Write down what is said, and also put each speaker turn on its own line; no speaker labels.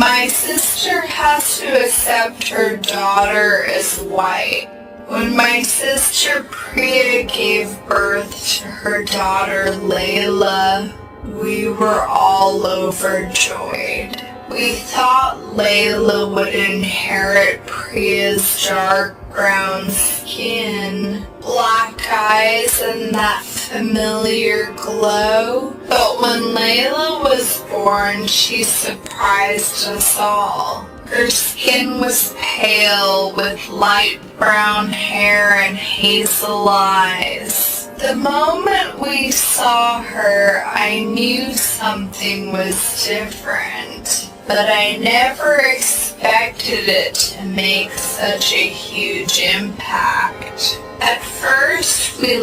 My sister has to accept her daughter as white. When my sister Priya gave birth to her daughter Layla, we were all overjoyed. We thought Layla would inherit Priya's dark brown skin, black eyes, and that familiar glow. But when Layla was born, she surprised us all. Her skin was pale with light brown hair and hazel eyes. The moment we saw her, I knew something was different, but I never expected it to make such a huge impact. At first, we